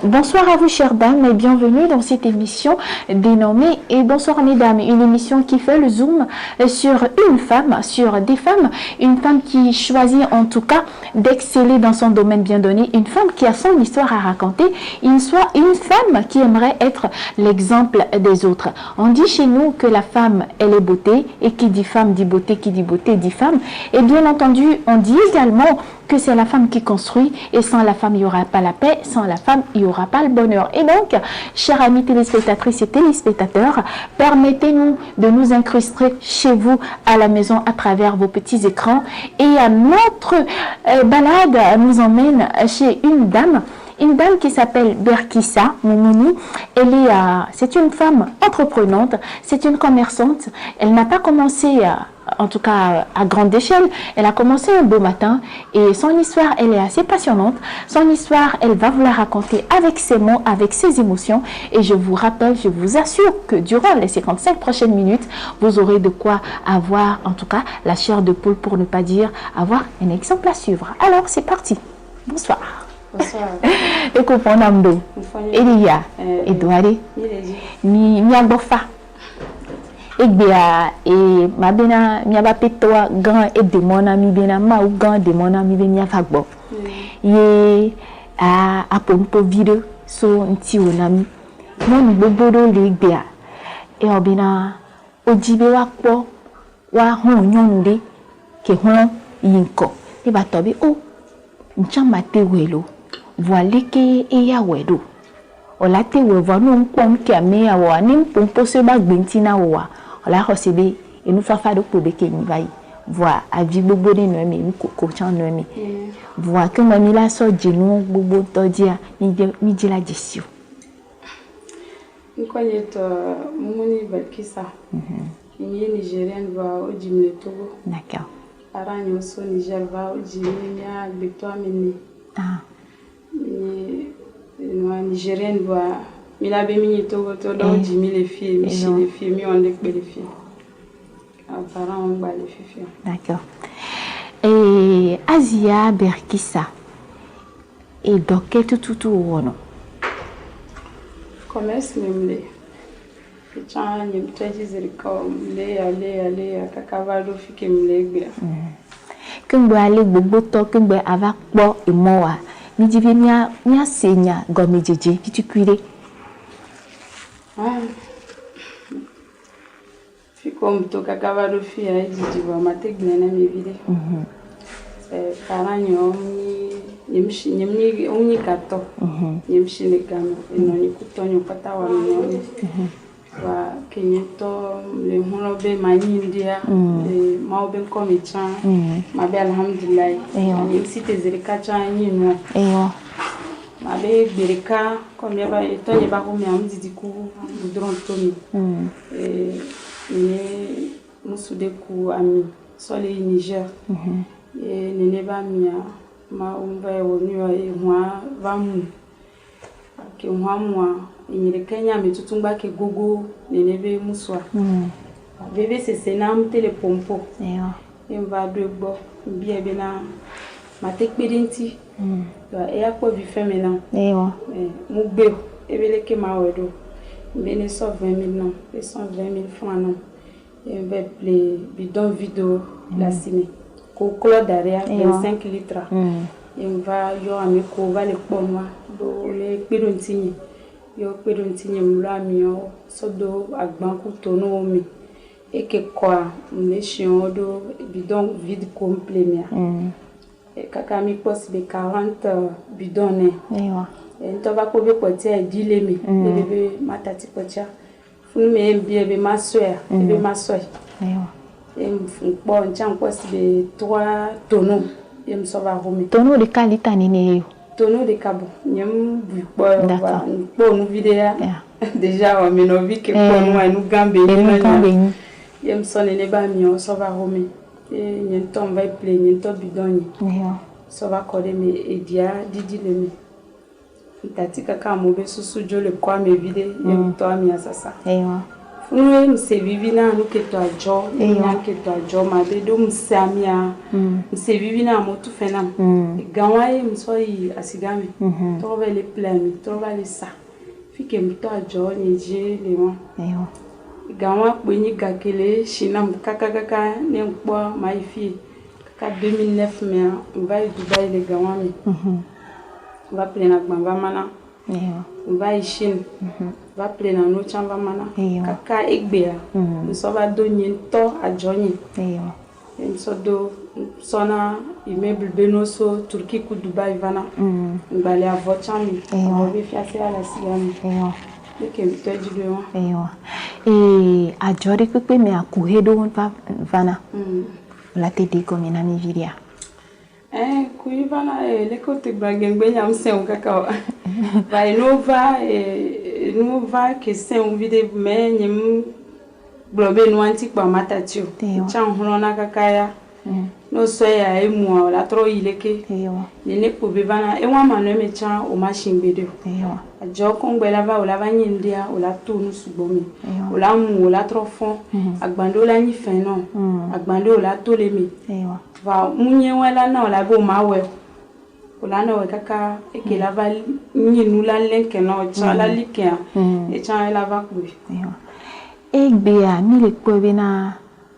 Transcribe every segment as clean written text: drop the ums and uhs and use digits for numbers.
Bonsoir à vous chères dames et bienvenue dans cette émission dénommée et bonsoir mesdames, une émission qui fait le zoom sur une femme, sur des femmes, une femme qui choisit en tout cas d'exceller dans son domaine bien donné, une femme qui a son histoire à raconter, une femme qui aimerait être l'exemple des autres. On dit chez nous que la femme elle est beauté et qui dit femme dit beauté, qui dit beauté dit femme et bien entendu on dit également que c'est la femme qui construit et sans la femme il n'y aura pas la paix, sans la femme il n'y aura pas le bonheur. Et donc, chers amis téléspectatrices et téléspectateurs, permettez-nous de nous incruster chez vous à la maison à travers vos petits écrans. Et à notre balade nous emmène chez une dame qui s'appelle Berkissa Moumouni. C'est une femme entreprenante, c'est une commerçante. Elle n'a pas commencé en tout cas à grande échelle. Elle a commencé un beau matin et son histoire, elle est assez passionnante. Son histoire, elle va vous la raconter avec ses mots, avec ses émotions. Et je vous rappelle, je vous assure que durant les 55 prochaines minutes, vous aurez de quoi avoir, en tout cas, la chair de poule pour ne pas dire avoir un exemple à suivre. Alors, c'est parti. Bonsoir. Bonsoir. Écoute, mon âme Elia, Edouard, mi agbofa. Egbea e mabena mi abapetoa grand et demona mi bena ma ou grand demona mi bena fagbo. Ye a pompo video so nti onami. Mo ni gbogboro le egbea. E obina ojibe wa po wa hon nyonu de ke hon yinko. E ba tobi o nchama te welo. Voile ke e ya wedo. Ola te we vo no nkom ke ame awo ni pompo se ba gbentina wo la recebe et nous faire de pour que nous va voir avis bobo de nous mais ko chan nous mais voir que mamie la so djenu bobo to dia mi di la disio ni connaît Moumouni Berkissa ni nigérienne va au Djimle Togo. D'accord. Aragno so Niger va au Djimle ya Victoire Mini. Ah. Ni nigérienne va il a bien mis tout dans 10 000 filles, les filles, mais on les filles. Apparemment, on va les filles. D'accord. Et Asia Berkissa. Et donc, qu'est-ce que tu ou non? Commerce, même les. Les gens, ils me disent aller, à Kakavado, qui me lègue. Que me aller, bobo, que me avec moi et moi. Me dit, viens, seigneur, gomme, qui tu cuirais. Comme tout Kakavado fille a dit tu vas mater bien à mes vidéos. Parents yemshi on y kato yemshi le gano et non écoute on pata wa non wa kenyeto le honobe mani india le maobe comme chan ma be alhamdulillah et si tes zerika chan ni no ma be bereka comme ya ba eto ye ba ko mi am didi ku budron tomi et musude ku ami sole Niger et nene ba mia ma umba woni e hwa vamu ke hwa mwa nyere Kenya metutungba ke gogo nene be muswa bébé c'est senam tele pompo et va de bo bi e bena ma tekpedenti e akpo bi femena mu gbe e bele ke ma wedo bene 120 000 non et 120 000 francs non et les bidon vidéo la cime ko clos derrière 25 litres et on va yo ami ko va le ponwa do le pedontinye yo pedontinye mula mi yo so do agban ku tono mi et que quoi les chiens do bidon vide complet mia et kaka mi possible 40 bidon ne et to va ko be potia e dile mi bébé matati potia fun me bien be ma soeur be ma soeur et bon tiens possible 3 tonneaux et me sauva romi tonneau de qualité nene tonneau de cabo nyem bu bon nous vidéo déjà on me novi que pour nous nous gambe ni yem sonne ne ba mi on sauva romi et nyen tom va play nyen to bidon ni sauva coller me et dia didi le mi tati kaka mo be susu jo le kwa me vide yem to ami asasa Nous c'est vivina nous que toi jo, nous que toi jo ma de dom samia. C'est vivina mo tout fait nam. Gawaye msoi asigami. To va les plami, to va les ça. Fi que toi jo ni je les moi. Gawa kwenye gakele shinam kaka ne kwa maifi. Kaka 2009 mais on va à Dubaï les gawa mi. On va plein na mana. On va à Chine. Va plein na no chamba mana. Kaka egbea. On so va donner to a Johnny. On so do sona immeuble benoso Turquie ku Dubaï vana. On va aller à Vochami. On va fiacer à la sigami. Et à Jori Kupe me a Kuhedo vana. La tete comme na Nigeria. Kuivana le côté Bragengbe yam se un kakao. Va inova que c'est un vidéo mais nyem blobe no anti kwa matatio. Chan hulona kakaya. No soya emu la tro ileke. Ne ko bevana e wa manu me chan o machine bedo. Ajo kongbe la va o la vanyindia o la tonu subomi. O la mu o la tro fon. Agbando la ni fin non. Agbando o la tolemi. Va munye wala na o la bo mawe. O la na we kaka e ke la va ni nu la lenke no cha la like e chan la va ku. Egbe a mi le ko be na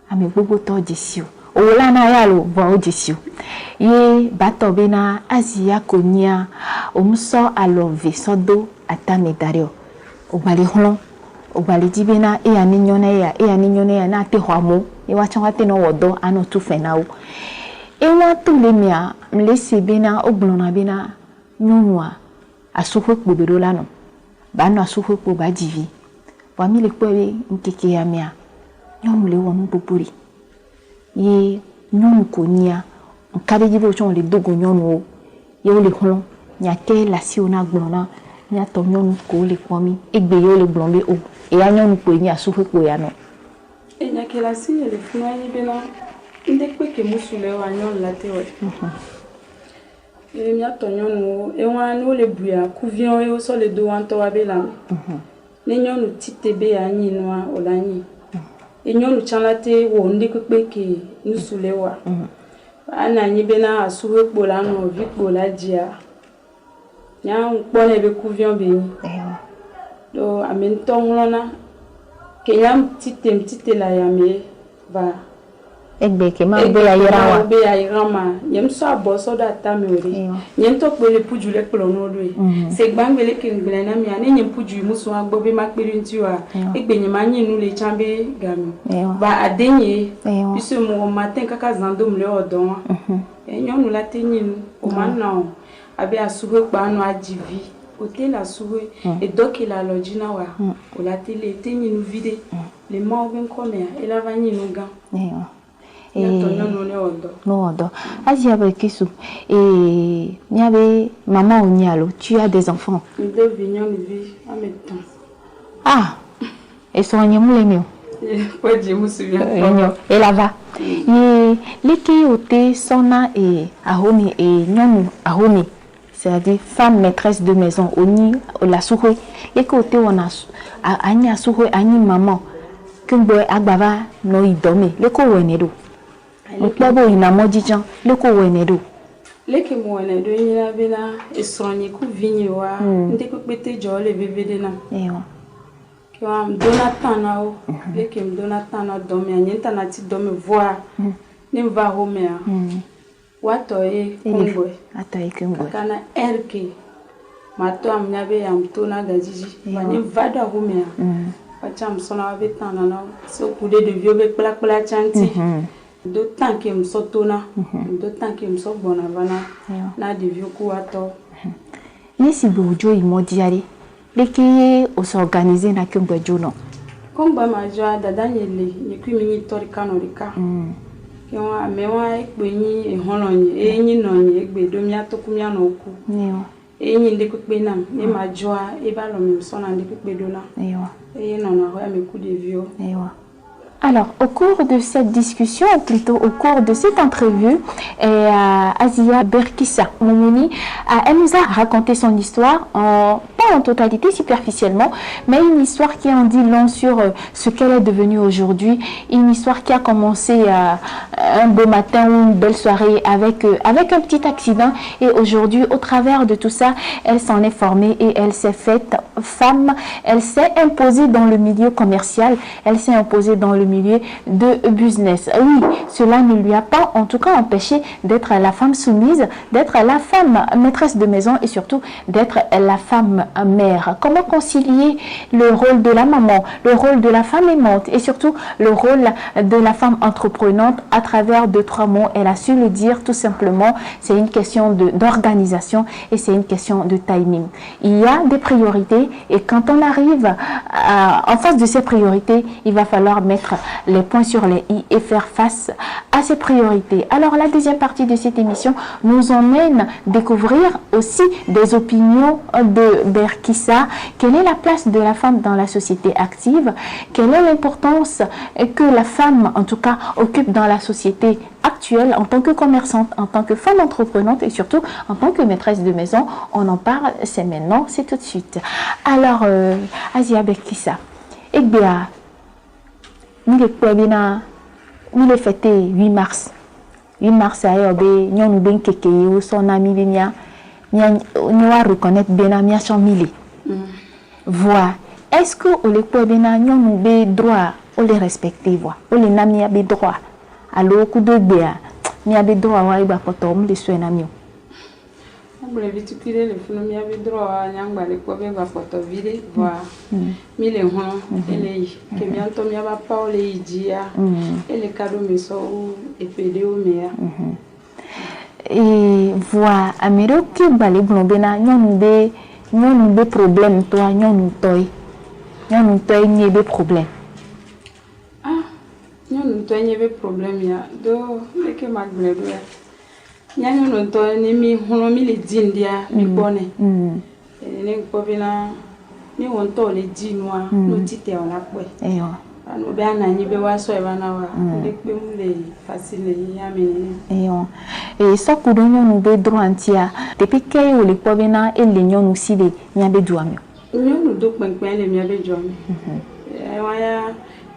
ame gbogbo to jisio. Ola na ya lo bo jisio. Ye bato be na Asia konia omso alove sodo atame dario. Obali hon obali dibena e aninyone ya na te hwamo e wa chan te no wodo ano tu fenao. E wa to le mia mlese bena oglona bena nyonwa asuhwe kbobero lano. Ba no asuhwe kbo ba divi. Wa mi le kwewe nkeke ya mia. Nyonu le wonu popuri. Ye nyonu konia nkabe jibo chon le dogo nyonu ye o le hon nya ke la si ona glona nya to nyonu ko le kwami egbe ye o le blombe o e ya nyonu ko nya sufe ko ya no e nya ke la si le funa ni bena inde kwe ke musule wa nyonu la te we e nya to nyonu e wa no le buya kuvion e o so le do wan to wa be la ne nyonu titebe ya nyi noa o la nyi e nyonu chanlate wo ndi kwe ke musule wa ana nyi bena asuwe kpola no vi kpola dia nya nkpone be kuvion be ni do amento nglona ke nyam tite la ya me va egbe ke ma be ya irama nyem so aboso da tamori nyem to pele puju le kplo no do se gbangbele ke ngbele na mi ani nyem puju musu agbo be makpiri ntiwa egbe nyem anyi nu le chambe gami ba adenye biso mo matin kaka zando mle odon nyonu la tenyi o manna abi asuwe pa no ajivi hotel asuwe e doki la lojina wa o la tele tenyi nu vide le mo ben kome e la vanyi nu gan no odo Asia Bekisu et miabe maman onyalo tu as des enfants deux vignon vie en même temps ah et son nyamule mio quoi je me souviens et là va ye leki ote sona et ahomi et nyonu ahomi c'est-à-dire femme maîtresse de maison oni la souhwe leki ote wona anya souhwe ani maman kumbo agbava no idome leko wenedo Mutabo ina mojijan leko wenedo leke mo wenedo nyina bena esonye ku vinyewa nde ko pete jole bebede na ki am Donatan na o leke m Donatan na domi anyenta na ti domi voa ne va homea wato e kongwe atoy kongwe kana erke mato am nyabe am to na gajiji wani vada homea pacham sona be tana na so kude de vieux be kpla chanti d'autant que me sotona d'autant que me so bona vana na de vieux ku ato ni si bojo imodiare leki o s'organiser na kongwe jono kongba ma joa dada nyele ni kwimi ni tori kanorika ki wa mewa ekpe ni ehononye enyi nonye egbe do mi atoku mi anoku enyi ndé kukpe nam e ma joa e ba lo mi sona ndé kukpe do na et non a mes coups de vieux. Alors, au cours de cette discussion, plutôt au cours de cette entrevue, Asia Berkissa Momoni, elle nous a raconté son histoire en pas en totalité, superficiellement, mais une histoire qui en dit long sur ce qu'elle est devenue aujourd'hui, une histoire qui a commencé un beau matin ou une belle soirée avec un petit accident, et aujourd'hui, au travers de tout ça, elle s'en est formée et elle s'est faite femme, elle s'est imposée dans le milieu commercial, elle s'est imposée dans le milieu de business. Oui, cela ne lui a pas en tout cas empêché d'être la femme soumise, d'être la femme maîtresse de maison et surtout d'être la femme mère. Comment concilier le rôle de la maman, le rôle de la femme aimante et surtout le rôle de la femme entreprenante à travers 2-3 mots? Elle a su le dire tout simplement, c'est une question d'organisation et c'est une question de timing. Il y a des priorités et quand on arrive en face de ces priorités, il va falloir mettre les points sur les i et faire face à ces priorités. Alors la deuxième partie de cette émission nous emmène découvrir aussi des opinions de Berkissa. Quelle est la place de la femme dans la société active? Quelle est l'importance que la femme en tout cas occupe dans la société actuelle en tant que commerçante, en tant que femme entreprenante et surtout en tant que maîtresse de maison? On en parle, c'est maintenant, c'est tout de suite. Alors Asia Berkissa, Egbea, il est fêté 8 mars. 8 mars, nous avons bien que son ami nous reconnaître bien mia chamili. Voilà. Est-ce que on les peut bien nous be droit, on les respecter voix, on les n'a be droit. Alors coup de bien, ni a be droit wa iba potom les soins ami. On voulait vite tirer le film, il y avait droit à Nyangba les quoi bien va photo vidéo voir. Mais les gens, les que bientôt il y a pas les dia et les cadeaux mais ça et pédé au meilleur. Et voilà, amiro que balé blondena nous be problème toi nous toy n'y be problème. Ah, nous toy n'y be problème ya do les que magblé do. Nous toy ni mi hono mi le dindia mi bonne. Ni ko bina ni on to le dinwa no tite on la pe. Eyo. Anu be anani be wa so e bana wa le pe mu le facile ya menene. Eyo. Et ça pour nous be droit antia depuis que o le ko bina e le nyon aussi de nya be droit mi. Nous do penpen le mi be droit mi. Wa ya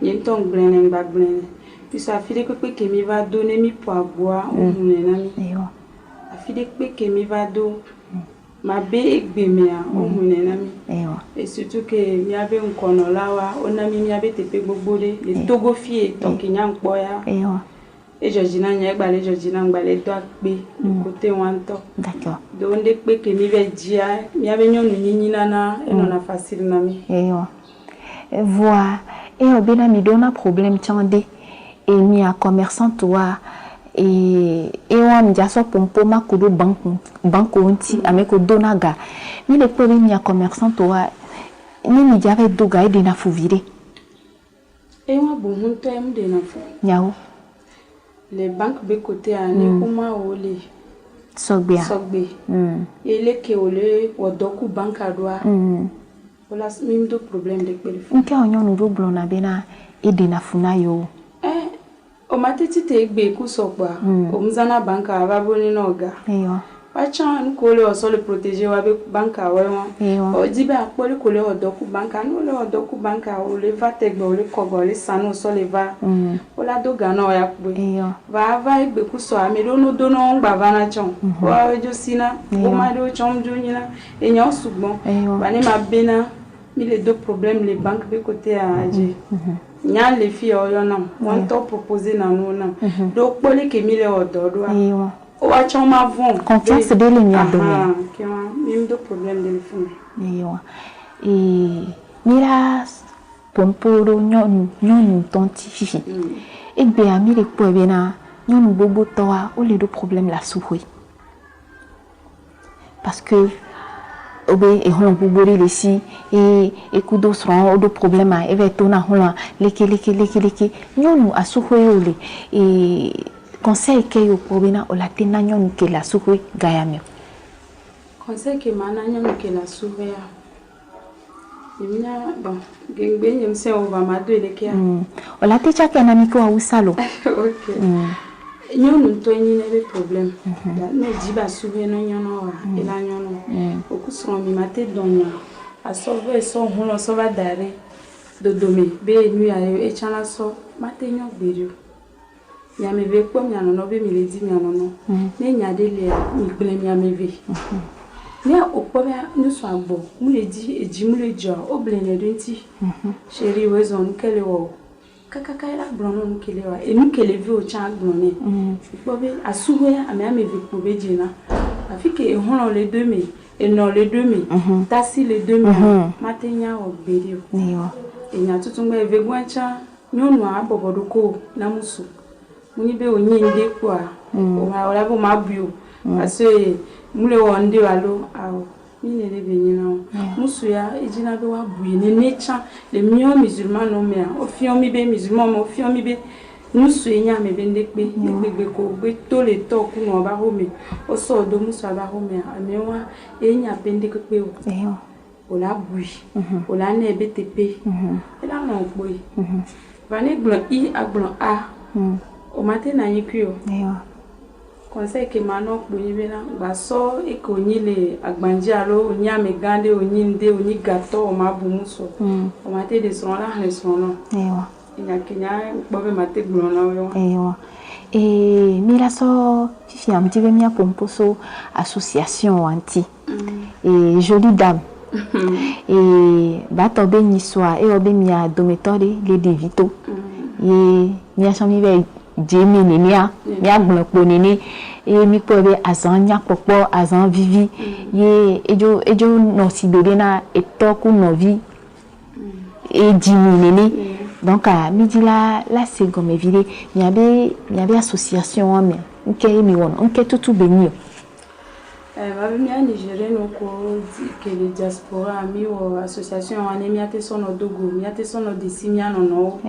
yen ton blenen ba blenen. Puis ça fait que mi va donner mi pour boire ou nami. Ça fait que mi va do ma be egbe me a ou nami. Et surtout que mi avait un kono lawa, on a mi avait te pe gbogbo de le togo fie ton kinyan boya. Et Georgina nya gba le Georgina gba le do agbe côté wanto. D'accord. Donc de pe que mi ve dia, mi avait nyon ni nana et non a facile nami. Voilà. Et obena mi dona problème tiande. Et mi a commerçant toi et on me dit ça pour ma kudo banque onti avec donaga mi le problème mi a commerçant toi ni mi j'avais doga et de na fouvire et moi bon on toi me de na fou nyao les banques be côté à ne comment olé sogbe et les que olé o doku banque à droit voilà même de problème de pelle on ka onyo no blona bena et de na funa yo o matiti te gbe ku sokwa o mzana banka aba boni noga wachan ko le o so le protéger wa be banka wa o dibe apole ko le o doku banka no le o doku banka o le va te gbe o le kogo le sanu so le va o la do gana o ya gbe va gbe ku so ame do no do no ngba vana chon wa jo sina o ma do chom jo nyina e nya sugbon ba ne ma bena mi les deux problèmes les banques be côté à aje nya les filles o yo nam won to proposer na no nam do pole ke mi le odo do o wa chon ma von confiance de le nya do que même deux problèmes de le fond et mira pomporo nyon tonti fifi et be ami le po bena nyon bobo toa o le do problème la souhoi parce que obe e hon bubori le si e kudo sron o do problema e vetona hon leke nyonu asuhoyole e conseil ke yo pobina o la tena nyonu ke la suhoy gayame conseil ke mana nyonu ke la suhoya imina bon gengbe nyem se o va ma do leke ya o la techa ke na miko usalo OK nyonu to nyine be problème no diba suhoy no nyono wa ila nyono o kusron mi mate donya a sauvé son holo so va dare do domi be nu ya e chana so matenyo gbere nya me ve kpom nya no be mi le di nya no ne nya de le mi ple nya me ve ne okpo be nu so agbo mu le di eji mu le jo oble ne denti chéri wezon kele wo kaka la brono nu kele wa e nu kele vi o cha agbo ne okpo be asuho ya ame ve kpo be jina afike e holo le demi et non les demi tassi les demi matenya o gbere o e nya tutu ngbe ve gwancha nyonu abobodo ko na musu muni be onyi nde kwa o ma ora bo ma bio aso mule wonde walo awo ni le be nyina musu ya ejina be wa buye ne necha le mio musulman no me o fion mi be musulman mo fion mi be musu enya me be ndekpe ndekpe ko be to le to ku no ba home o so do musu ba home amewa enya be ndekpe o o la bui o la ne be tepe e la no boy vane gbon I agbon a o mate na yiku o conseil que mano boyi be na ba so e ko nyi le agbanje alo onyi amegande onyi nde onyi gato o ma bu musu o mate de son la han son no nya kenya bobe mate gbon na yo mira so fifi am tibe mia pomposo association anti jolie dame ba to be ni soa e obe mia dometori le devito mia so mi be jemi ni mia gbon po ni mi po be azan nya popo azan vivi ejo no si bebe na etoku no vi jimi ni donc mi dit la c'est comme vile il y avait association mais OK mi won OK tout béni ba mi a Nigeria no ko que les diaspora mi o association on mi ate sono dogo mi ate sono de simia no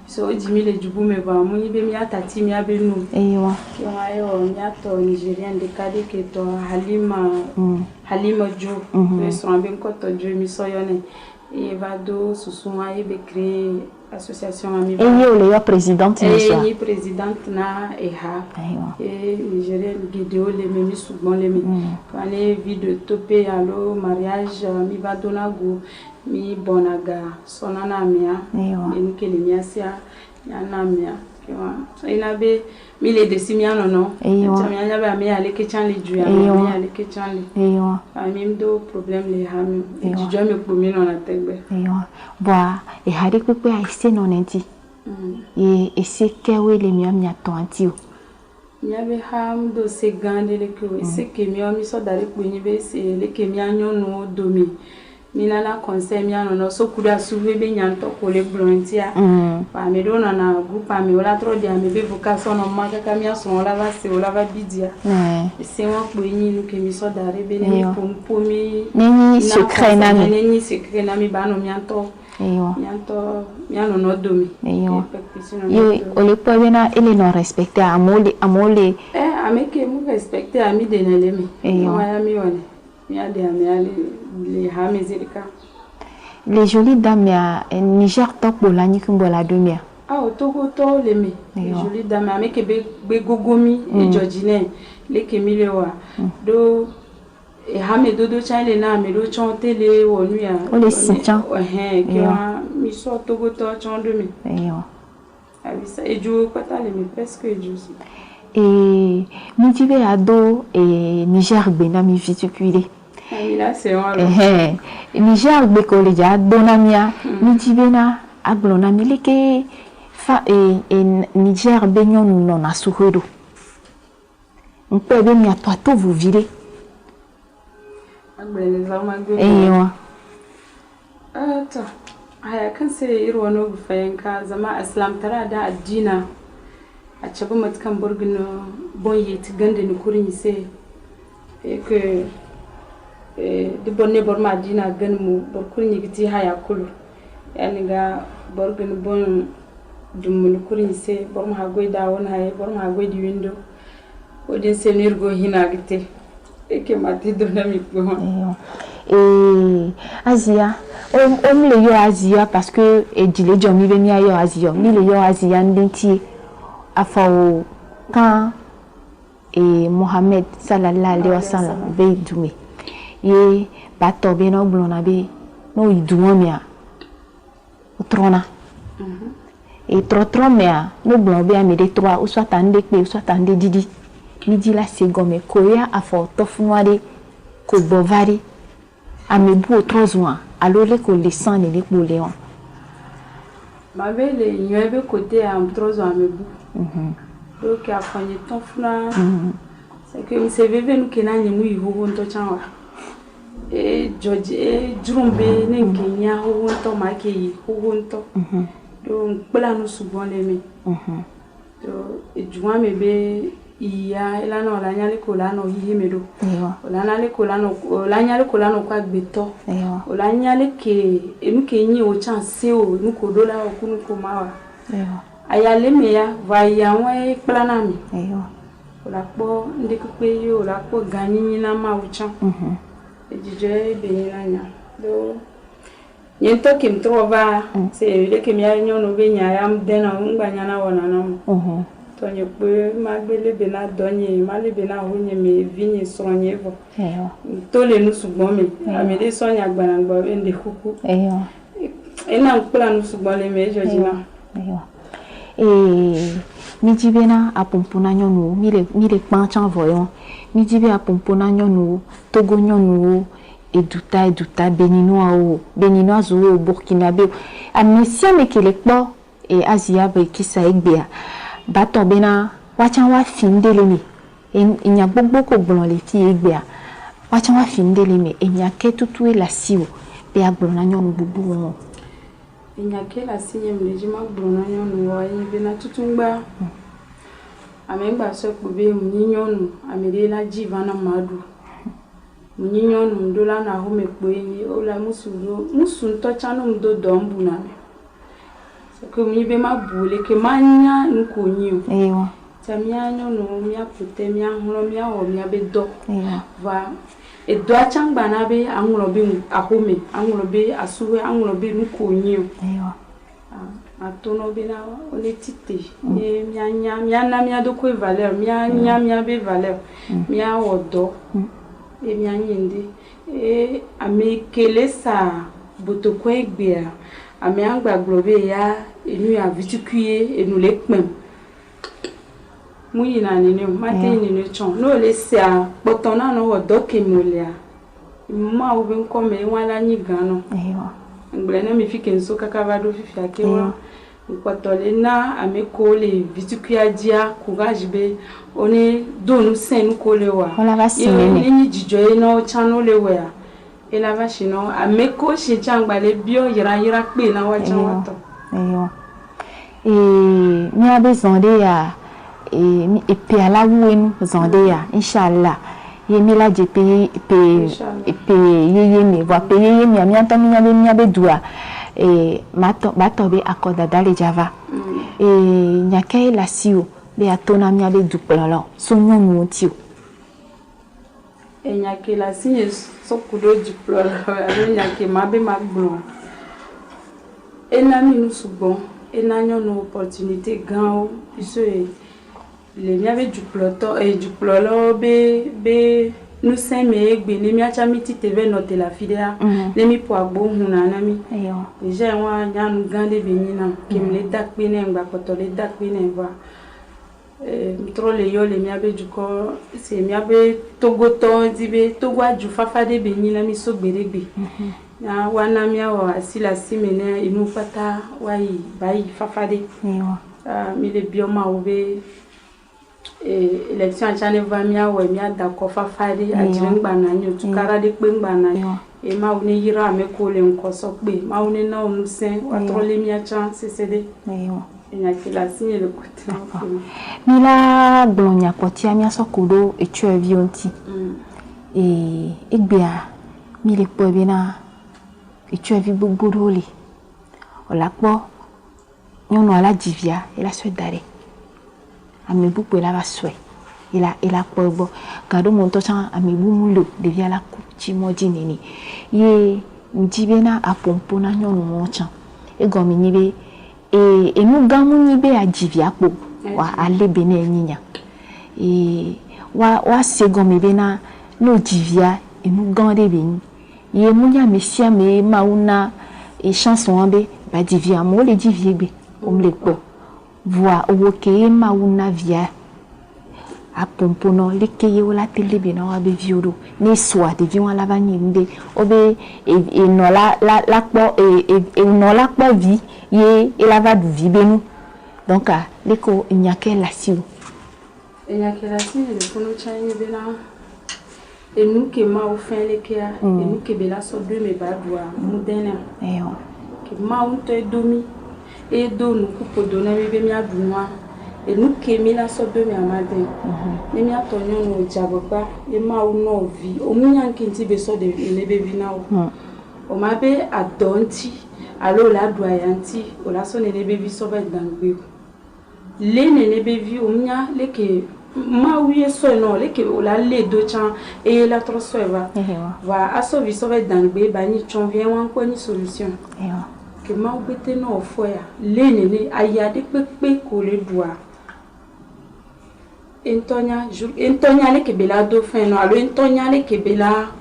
so jimi le jubu me ba mu ni be mi atati mi abenu ki wa yo mi ato Nigerian de kade ke to Halima Jo restaurant ben ko to jo mi so yo ne e va do susuma e be créer association ami et le présidente ni présidente na et Nigeria guidéo les memi souvent les mi pané vie de topé allo mariage mi va donago mi bonaga sonana mia et ni kele mia sia yana mia ina be mi le de simia no tamia nya ba mi ale ke chan le ju ya mi ale ke chan le ami do problème le ha mi e ju me po mi no na tegbe boa e hari pepe a ese no nenti e ese kewe le mi to anti o nya be ha do se gande le ko ese ke mi so dare po ni be se le ke mi anyo no do mi mina na conseil mi no so kuda suwe be nyanto ko le blontia pa me do na groupe ami wala tro dia me be vocation no maka ka mi aso wala va se wala va bidia se won po yin nu ke mi so dare be ni po mi ni secret na mi ba no mi anto mi ano no do mi yo o le po be na ele no respecter amole ameke mu respecter ami de na le mi ya mi woni mi ade ami ale les hamezerika les jolies dames ya Niger top bolani kumbola domia o togo to le me les jolies dames ameke be gogomi e Georgine le kemile wa do e hame dodo chale na me do chonte le wonu ya o le sinchan ki wa mi so togo to chondo mi abisa eju pata le me presque eju et mi dibe ado e Niger gbe na mi viticule là c'est Niger gbe ko le ja donamia mi dibe na aglona mi leke fa Niger be nyon no na suhodo npe be mi atwa to vous virez agbele za magbe ta haya kan sai irwa no gufayenka zama islam tara da addina a caba matkan burgin bonye ti gande ni kurin sai que de bonne borma dina ganmu bor kurin giti haya kulu yani ga borgin bon dum kurin sai bor ma goida won hay bor ma goidi window o den senir go hina gite que mati dynamique Asia on le yo Asia parce que et dit les gens mi venu yo Asia mi le yo Asia ndenti afao quand et Mohamed sallallahu alayhi wa sallam be dumi ye ba to be no blona be no iduo mia trona et trop mea no blombe a me de 3 ou soit ande pe ou soit ande didi midi la segome koya afo tofunwade ko bovari a me bu 3 mois alors le ko le sang ne le pour léon ma belle nyobe côté à 3 ans me bu donc a fanye tofuna c'est que me se veve nous kenanye mu iho nto chanwa e George e jurumbe ne kenya ho nto make yi ho nto donc pela nous souvent les me to e juwa me be iya ela no la nyale ko la no yi medo la nyale ko la no kwa gbeto la nyale ke enu ke yin o chance o nu ko dola o kunu ko mawa aya le me ya va ya won plana mi la po ndiku pe yo la po ganyi na ma ucha ejije be ni na nya do yento kim trova se le ke mi ya nyono be nya ya mdena ngba nya na wona na tonye pe magbele be na donye male be na honye me vinye sonye vo to le nu sugbon me amede sonya gbanagba ende kuku ena nkula nu sugbon le me jojina mi jibena apompona nyonu mi le panchan voyon mi jibe apompona nyonu togo nyonu eduta beninois zo burkinabé amnesia me kele kpo e asia be kisa egbea bato bena wachan wa findele mi enya gbogbo ko gbon le fi egbea wachan wa findele mi enya ke tutu e la siwo be agbon na nyonu gbogbo won enya ke la siye mi ji ma gbon na nyonu wa yin be na tutungba amengba so ko be mu nyonu amede la jivana madu mu nyonu ndola na ho mekpo yin o la musu to chanu ndo dombu na me que mi be ma bule que manya nkonyi eyo tamia nyono mi apute mi ahuro mi awo mi abedo va e do achangba na be anwuro be ahome anwuro be asuwe anwuro be nkonyi eyo atono be na ole tite e mi anya mi ana mi adoko valeur mi anya mi abe valeur mi awo do e mi anyinde e amekele sa botoko egbea ami angba globe ya enu ya vitikuye enu le pem muyi na ni mate ni ne chon no le sia potona no wo doke molia ma obi nko me wala nyi gano ngbele na mi fike nso kakavado fifi akewa nkotole na ameko le vitikuya dia courage be oni donu sen ko le wa ni jijo no chano le wa ela va chino ameko shi changba le bio yira pe na wa chanwato eyo mi abe zonde ya e pe ala wenu zonde ya inshallah ye mi la je pe ye mi va pe ye mi amianta mi abe dua bato be akoda dale java nyake la siu be atona mi abe du plalo sonyo muntio nyake la signe sokudo du plalo nyake mabe magblon enami nous subon enanyo no opportunité grand puisque le mi abe du ploto et du plolo be nous sommes egbe ne mi acha miti tv note la fidea ne mi po agbo huna na mi déjà wa nyanu gande be nyina kemle dakpe ne ngba potole dakpe ne va trop le yo le mi abe du ko c'est mi abe togoto dibe togwa ju fafa de be nyina mi so gberegbe na wana mi awa asila simene inu pata wai bai fafa de mi le bioma obe élection chane va mi awa mi ada ko fafa de ajirengba na nyo tukara de pe ngba na e ma woni yira me ko le nko so pe ma woni na onu sen wa trop le mi acha ccd enya kila signe le côté mi la blonya kotia mi asokudo e tu avionti egbea mi le po bina e tu avi buguroli ola po nyono ala divia e la so dare ami bupo la va swe e la po bo gado monto chan ami bu mulo devia la kuchi moji nini ye njibena apompo na nyono mocha e gomi nibe e mu gamu nibe a divia po wa ale bene nyinya wa se gomi bena no divia e mu gande beni ye munya mesia me mauna et chanson ambe ba divia mo le divie be le po voix oke mauna via a pompono le keye wala tele be na abe violo ne soa de vion ala vanimbe obe e no la po e no la po vi ye e la va du vi benu donc le ko nyake la siu nyake la siu le kono chanye bena et nous qui m'a offert les kia et nous qui bela so deux me badwa mudena eyo qui m'a on te domi et do nous coupe donner me mi adunwa et nous qui mi la so deux me amade ne mi atonyo no jaboba e ma o no vi o mu nyan kinti be so de ne be vi na o ma be adonti alo la doyanti o la so ne be vi so ba dangbe le ne be vi o nya le ke ma oui so no le ke o la le do chan et la tro so va aso vi so ba dangbe ba ni chon vient wan ko ni solution que ma o bete no fo ya le ne aya de pepe ko le doa Entonya le kebela do fin no alo entonya le kebela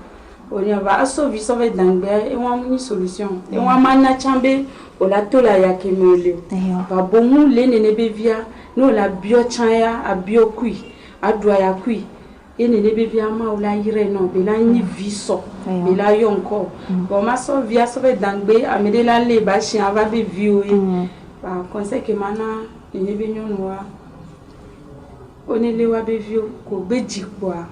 onya va aso vi so va dangbe e wan ni solution e wan mana chambe o la to la ya kemole va bomu le ne be via no la bio chanya a bio kui a doa ya kui e ne be via ma o la yire no be la ni viso be la yonko bon ma so via so va dangbe a me de la le ba chien ava be vio e ba conseil que mana ne be nyonwa onele wa bevio ko beji kwa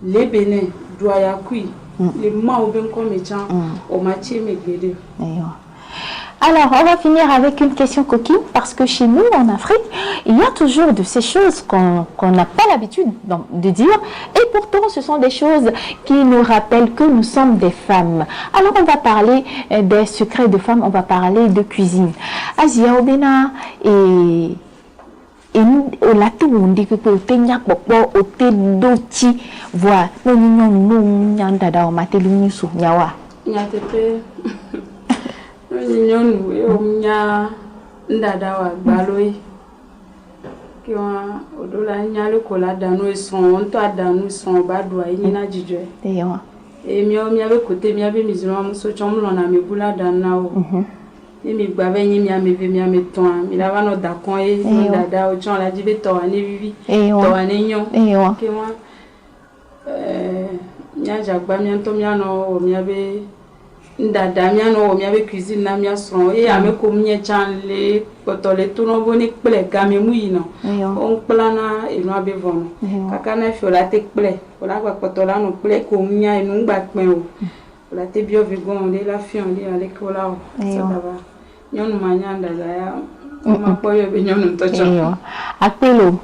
le bene doya kui le ma o ben comme chan o machi megbede. Alors, on va finir avec une question coquine, parce que chez nous, en Afrique, il y a toujours de ces choses qu'on n'a pas l'habitude de dire, et pourtant, ce sont des choses qui nous rappellent que nous sommes des femmes. Alors, on va parler des secrets de femmes, on va parler de cuisine. Asia Obena et au lato on dit que o tenya popo o te doti voix no nyon no nyanda da o matelu nyusu nyawa nyatepe no nyon e o nya ndada wa baloi ki wa odola nyalo kola danu e son on to adanu son badwa yi na jijwe e mi o mi abe kote mi abe miziro mo so chomulo na me bula dana o mi gbabe nyi mi ameve mi ameton mi la vano da kon e dada o chon la jibe to ani vivi to ani nyon ke wa nya jagba mi anto mi ano o mi abe ndada mi ano o mi abe cuisine na mi ason e ame ko mi chan le potole to no boni ple game mu yino on plana e no abe vono kaka na fi ola te ple ola gba potola no ple ko mi nya e no gba pen o la te bio vigon de la fion de ale ko la o ça va nyon manyanda ya ma poyo be nyon to cha apelo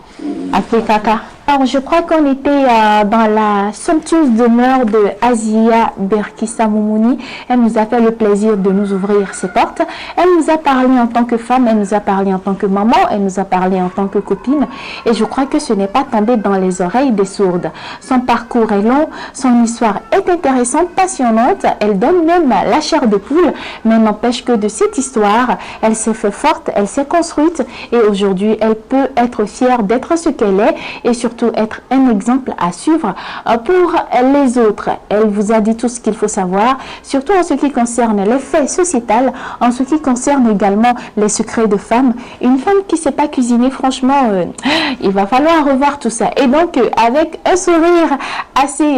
apekaka. Alors, je crois qu'on était dans la somptueuse demeure de Asia Berkissa Moumouni. Elle nous a fait le plaisir de nous ouvrir ses portes. Elle nous a parlé en tant que femme, elle nous a parlé en tant que maman, elle nous a parlé en tant que copine. Et je crois que ce n'est pas tombé dans les oreilles des sourdes. Son parcours est long, son histoire est intéressante, passionnante. Elle donne même la chair de poule, mais n'empêche que de cette histoire, elle s'est fait forte, elle s'est construite et aujourd'hui, elle peut être fière d'être ce qu'elle est et surtout être un exemple à suivre pour les autres. Elle vous a dit tout ce qu'il faut savoir, surtout en ce qui concerne les faits sociétals, en ce qui concerne également les secrets de femmes. Une femme qui ne sait pas cuisiner, franchement, il va falloir revoir tout ça. Et donc, avec un sourire assez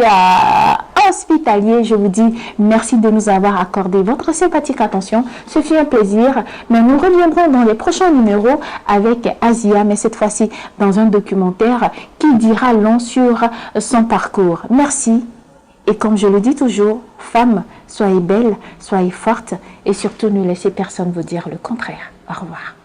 hospitalier, je vous dis merci de nous avoir accordé votre sympathique attention. Ce fut un plaisir, mais nous reviendrons dans les prochains numéros avec Asia, mais cette fois-ci dans un documentaire qui dira long sur son parcours. Merci. Et comme je le dis toujours, femmes, soyez belles, soyez fortes et surtout ne laissez personne vous dire le contraire. Au revoir.